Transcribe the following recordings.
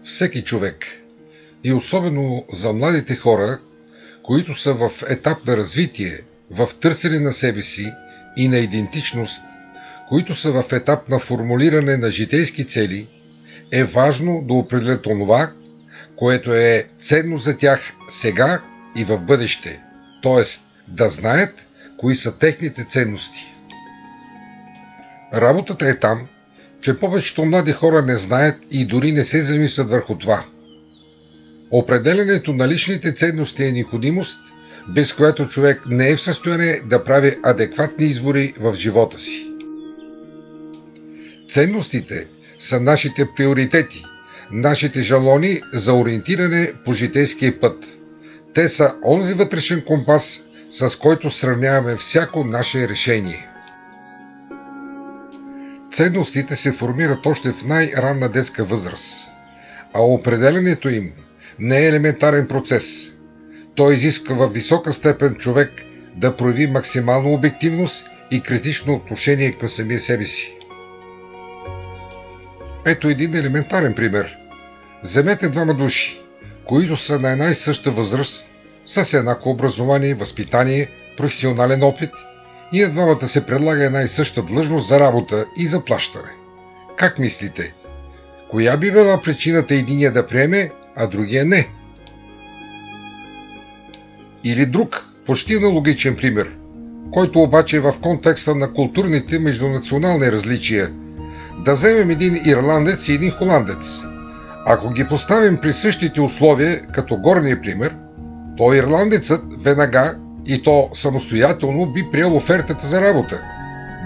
Всеки човек, и особено за младите хора, които са в етап на развитие, в търсене на себе си и на идентичност, които са в етап на формулиране на житейски цели, е важно да определят онова, което е ценно за тях сега и в бъдеще, т.е. да знаят кои са техните ценности. Работата е там, че повечето млади хора не знаят и дори не се замислят върху това. Определянето на личните ценности е необходимост, без която човек не е в състояние да прави адекватни избори в живота си. Ценностите са нашите приоритети, нашите жалони за ориентиране по житейския път. Те са онзи вътрешен компас, с който сравняваме всяко наше решение. Ценностите се формират още в най-ранна детска възраст, а определянето им не е елементарен процес. Той изисква във висока степен човек да прояви максимална обективност и критично отношение към самия себе си. Ето един елементарен пример. Вземете двама души, които са на една и съща възраст, с еднакво образование, възпитание, професионален опит и на двамата се предлага една и съща длъжност за работа и за плащане. Как мислите? Коя би била причината единия да приеме, а другия не? Или друг, почти аналогичен пример, който обаче е в контекста на културните междунационални различия. Да вземем един ирландец и един холандец. Ако ги поставим при същите условия, като горния пример, то ирландецът веднага и то самостоятелно би приел офертата за работа,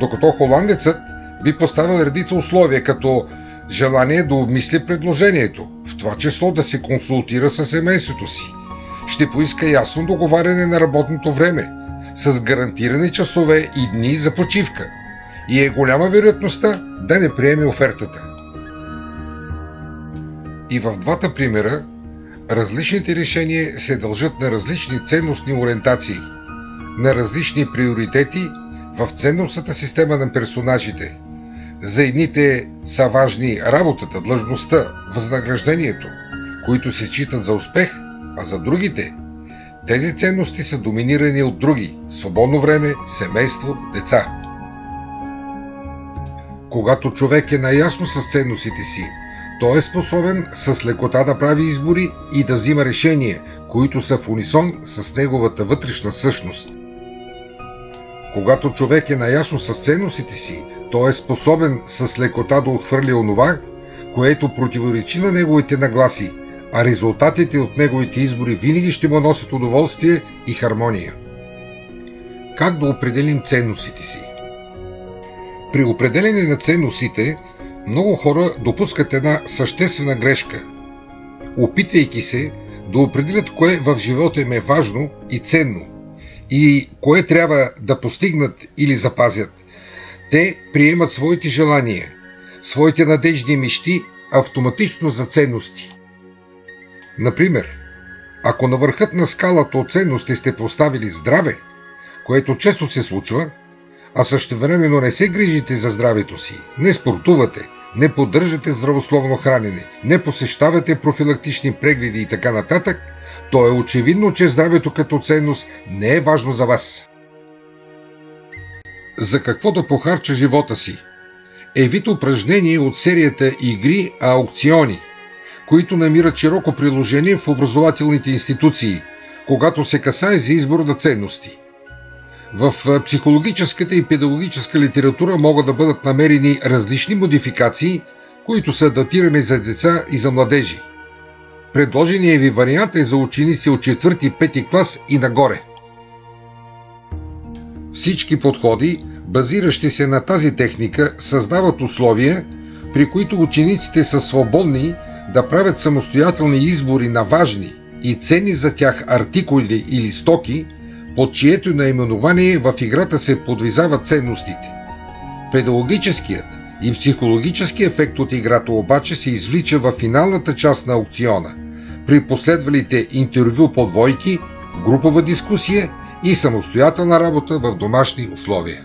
докато холандецът би поставил редица условия, като желание да обмисли предложението, в това число да се консултира със семейството си. Ще поиска ясно договаряне на работното време, с гарантирани часове и дни за почивка. И е голяма вероятността да не приеме офертата. И в двата примера различните решения се дължат на различни ценностни ориентации, на различни приоритети в ценностната система на персонажите. За едните са важни работата, длъжността, възнаграждението, които се считат за успех, а за другите тези ценности са доминирани от други – свободно време, семейство, деца. Когато човек е наясно с ценностите си, той е способен с лекота да прави избори и да взима решения, които са в унисон с неговата вътрешна същност. Когато човек е наясно с ценностите си, той е способен с лекота да отхвърли онова, което противоречи на неговите нагласи, а резултатите от неговите избори винаги ще му носят удоволствие и хармония. Как да определим ценностите си? При определене на ценностите много хора допускат една съществена грешка, опитвайки се да определят кое в живота им е важно и ценно и кое трябва да постигнат или запазят. Те приемат своите желания, своите надежди и мечти автоматично за ценности. Например, ако на върхът на скалата от ценности сте поставили здраве, което често се случва, а същевременно не се грижите за здравето си, не спортувате, не поддържате здравословно хранене, не посещавате профилактични прегледи и така нататък, то е очевидно, че здравето като ценност не е важно за вас. За какво да похарча живота си? Е вид упражнение от серията игри аукциони, които намират широко приложение в образователните институции, когато се касае за избор на ценности. В психологическата и педагогическа литература могат да бъдат намерени различни модификации, които са адаптирани за деца и за младежи. Предложеният ви вариант е за ученици от 4-5 клас и нагоре. Всички подходи, базиращи се на тази техника, създават условия, при които учениците са свободни да правят самостоятелни избори на важни и ценни за тях артикули или стоки, под чието наименование в играта се подвизават ценностите. Педагогическият и психологически ефект от играта обаче се извлича във финалната част на аукциона, при последвалите интервю по двойки, групова дискусия и самостоятелна работа в домашни условия.